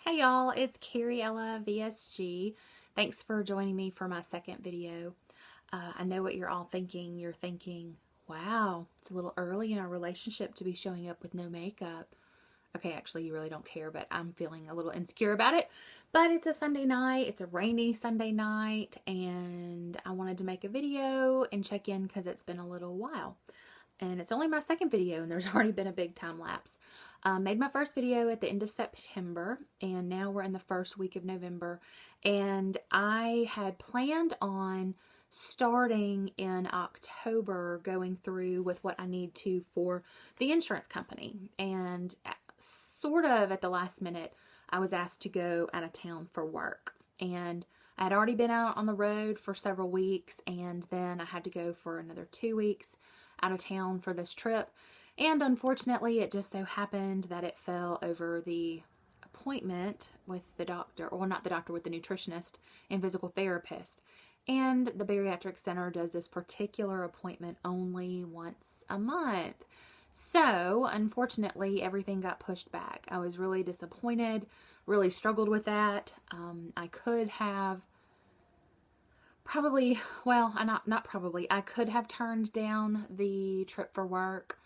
Hey y'all, it's Carriella VSG. Thanks for joining me for my second video. I know what you're all thinking. You're thinking, wow, it's a little early in our relationship to be showing up with no makeup. Okay, actually, you really don't care, but I'm feeling a little insecure about it. But it's a Sunday night, it's a rainy Sunday night, and I wanted to make a video and check in because it's been a little while. And it's only my second video, and there's already been a big time lapse. Made my first video at the end of September, and now we're in the first week of November. And I had planned on starting in October, going through with what I need to for the insurance company. And sort of at the last minute, I was asked to go out of town for work. And I had already been out on the road for several weeks, and then I had to go for another 2 weeks out of town for this trip. And unfortunately, it just so happened that it fell over the appointment with the doctor, or not the doctor, with the nutritionist and physical therapist. And the bariatric center does this particular appointment only once a month. So, unfortunately, everything got pushed back. I was really disappointed, really struggled with that. I could have probably, well, not probably, I could have turned down the trip for work,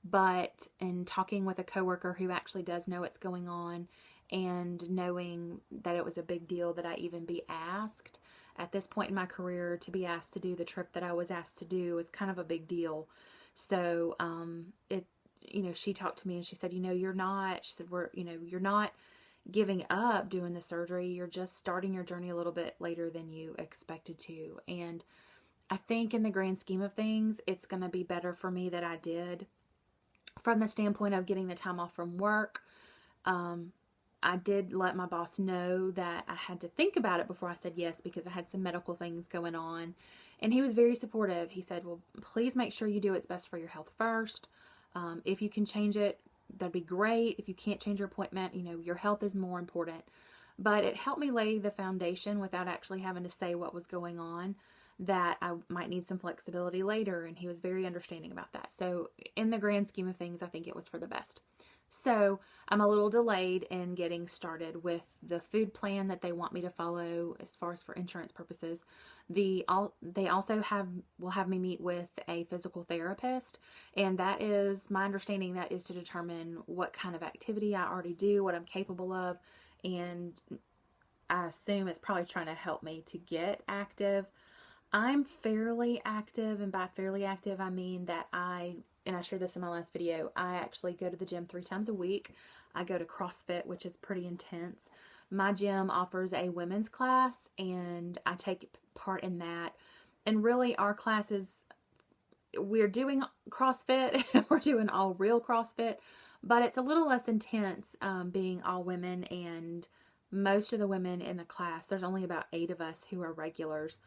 but in talking with a coworker who actually does know what's going on and knowing that it was a big deal that I even be asked at this point in my career to be asked to do the trip that I was asked to do is kind of a big deal. So, she talked to me and she said, you're not, she said, you're not giving up doing the surgery. You're just starting your journey a little bit later than you expected to. And I think in the grand scheme of things, it's going to be better for me that I did. From the standpoint of getting the time off from work, I did let my boss know that I had to think about it before I said yes, because I had some medical things going on. And he was very supportive. He said, well, please make sure you do what's best for your health first. If you can change it, that'd be great. If you can't change your appointment, your health is more important. But it helped me lay the foundation without actually having to say what was going on, that I might need some flexibility later. And he was very understanding about that. So in the grand scheme of things, I think it was for the best. So I'm a little delayed in getting started with the food plan that they want me to follow as far as for insurance purposes. They also will have me meet with a physical therapist, and that is my understanding, that is to determine what kind of activity I already do, what I'm capable of, and I assume it's probably trying to help me to get active. I'm fairly active, and by fairly active I mean that and I shared this in my last video, I actually go to the gym 3 times a week. I go to CrossFit, which is pretty intense. My gym offers a women's class, and I take part in that. And really, our classes, we're doing CrossFit. We're doing all real CrossFit, but it's a little less intense being all women. And most of the women in the class, there's only about 8 of us who are regulars.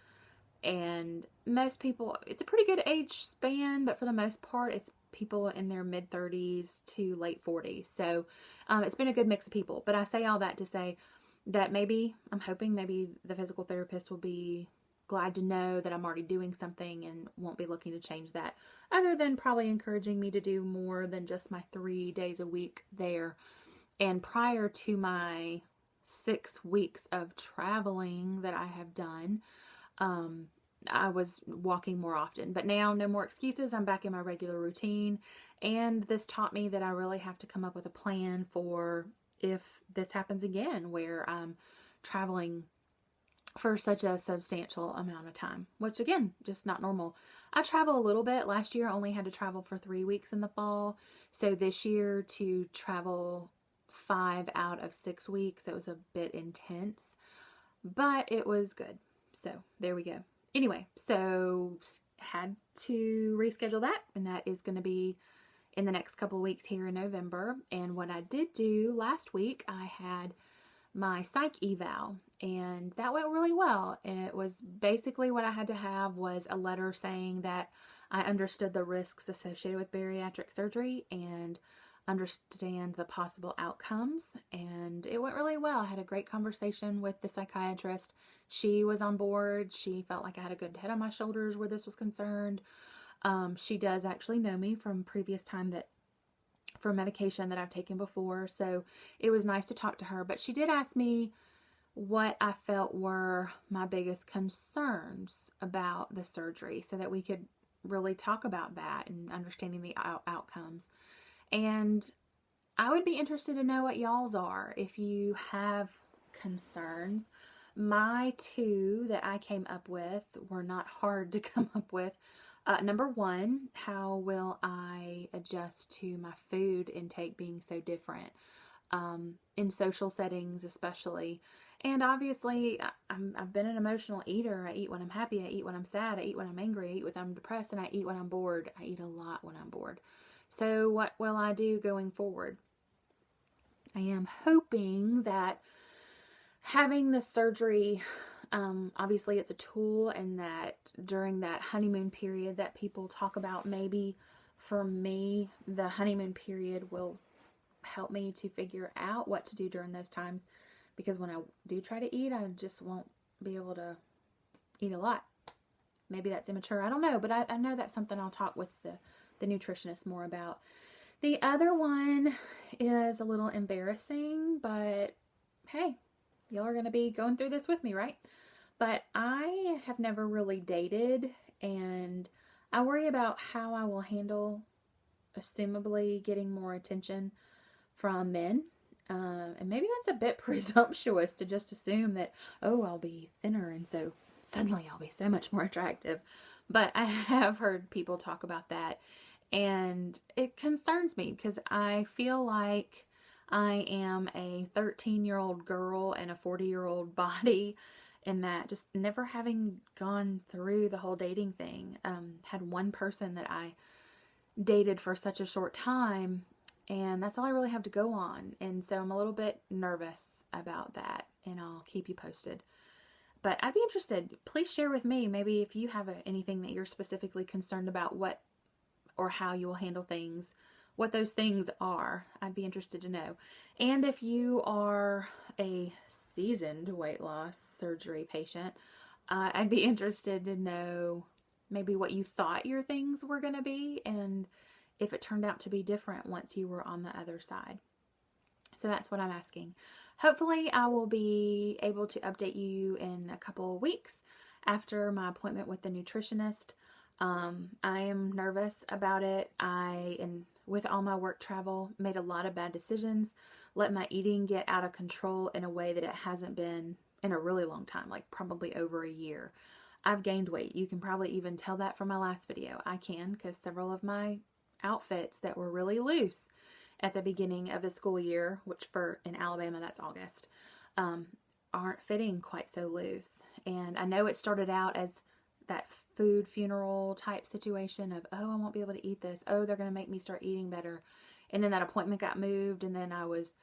And most people, it's a pretty good age span, but for the most part, it's people in their mid-30s to late 40s. So it's been a good mix of people. But I say all that to say that I'm hoping maybe the physical therapist will be glad to know that I'm already doing something and won't be looking to change that, other than probably encouraging me to do more than just my 3 days a week there. And prior to my 6 weeks of traveling that I have done, I was walking more often, but now no more excuses. I'm back in my regular routine, and this taught me that I really have to come up with a plan for if this happens again, where I'm traveling for such a substantial amount of time, which again, just not normal. I travel a little bit. Last year I only had to travel for 3 weeks in the fall. So this year to travel 5 out of 6 weeks, it was a bit intense, but it was good. So there we go. Anyway, so had to reschedule that, and that is going to be in the next couple of weeks here in November. And what I did do last week, I had my psych eval, and that went really well. It was basically what I had to have was a letter saying that I understood the risks associated with bariatric surgery and understand the possible outcomes, and it went really well. I had a great conversation with the psychiatrist. She was on board. She felt like I had a good head on my shoulders where this was concerned. She does actually know me from previous time that for medication that I've taken before. So it was nice to talk to her. But she did ask me what I felt were my biggest concerns about the surgery so that we could really talk about that and understanding the outcomes. And I would be interested to know what y'all's are if you have concerns. My two that I came up with were not hard to come up with. Number one, how will I adjust to my food intake being so different in social settings especially? And obviously, I've been an emotional eater. I eat when I'm happy. I eat when I'm sad. I eat when I'm angry. I eat when I'm depressed. And I eat when I'm bored. I eat a lot when I'm bored. So what will I do going forward? I am hoping that having the surgery, obviously it's a tool, and that during that honeymoon period that people talk about, maybe for me, the honeymoon period will help me to figure out what to do during those times. Because when I do try to eat, I just won't be able to eat a lot. Maybe that's immature. I don't know. But I know that's something I'll talk with the nutritionist more about. The other one is a little embarrassing. But hey, y'all are going to be going through this with me, right? But I have never really dated. And I worry about how I will handle, assumably, getting more attention from men. And maybe that's a bit presumptuous to just assume that, oh, I'll be thinner and so suddenly I'll be so much more attractive. But I have heard people talk about that, and it concerns me because I feel like I am a 13-year-old girl in a 40-year-old body, in that just never having gone through the whole dating thing. Had one person that I dated for such a short time, and that's all I really have to go on. And so I'm a little bit nervous about that, and I'll keep you posted. But I'd be interested. Please share with me, maybe if you have anything that you're specifically concerned about, what or how you will handle things, what those things are. I'd be interested to know. And if you are a seasoned weight loss surgery patient, I'd be interested to know maybe what you thought your things were going to be, and if it turned out to be different once you were on the other side. So that's what I'm asking. Hopefully I will be able to update you in a couple of weeks after my appointment with the nutritionist. I am nervous about it. And with all my work travel, made a lot of bad decisions, let my eating get out of control in a way that it hasn't been in a really long time, like probably over a year. I've gained weight. You can probably even tell that from my last video. I can, because several of my outfits that were really loose at the beginning of the school year, which in Alabama that's August, aren't fitting quite so loose. And I know it started out as that food funeral type situation of, oh, I won't be able to eat this. Oh, they're going to make me start eating better. And then that appointment got moved, and then I was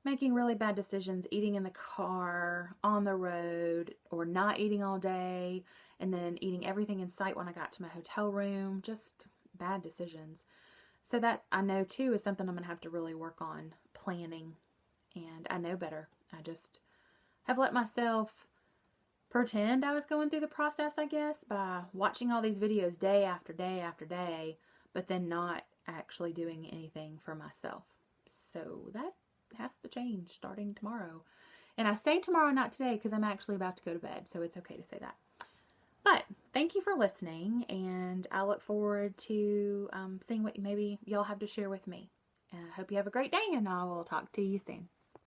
making really bad decisions, eating in the car, on the road, or not eating all day, and then eating everything in sight when I got to my hotel room. Just bad decisions. So that, I know too, is something I'm going to have to really work on planning. And I know better. I just have let myself pretend I was going through the process, I guess, by watching all these videos day after day after day, but then not actually doing anything for myself. So that has to change starting tomorrow. And I say tomorrow, not today, because I'm actually about to go to bed, so it's okay to say that. But thank you for listening, and I look forward to seeing what maybe y'all have to share with me. I hope you have a great day, and I will talk to you soon.